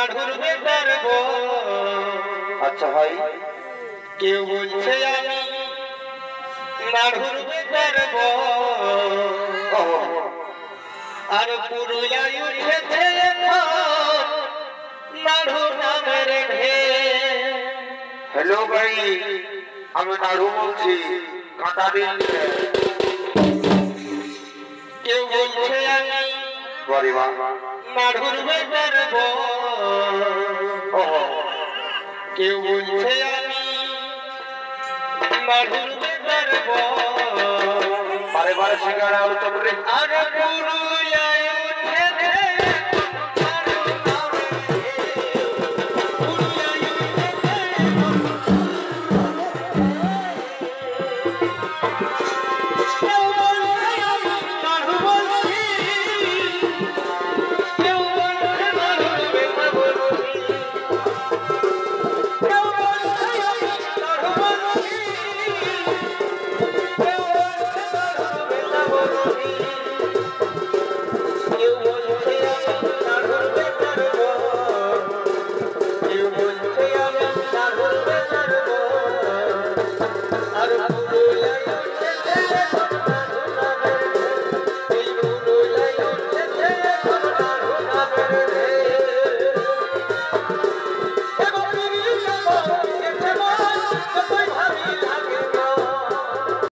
নাড়ুর better বউ। আচ্ছা ভাই, কেউ বলছে আমি নাড়ুর বেটার বউ, আর পুরুলিয়ায় উঠেছে এখন নাড়ু নামের ঢেউ। হ্যালো ভাই, আমি নাড়ু বলছি, কাঁটা দিন। কেউ বলছে আমি নাড়ুর বেটার বউ, কেউ বলছে আমি নাড়ুর বেটার বউ। বারে বারে সিঙ্গারা আলু চপ রে। আর পুরুলিয়ায়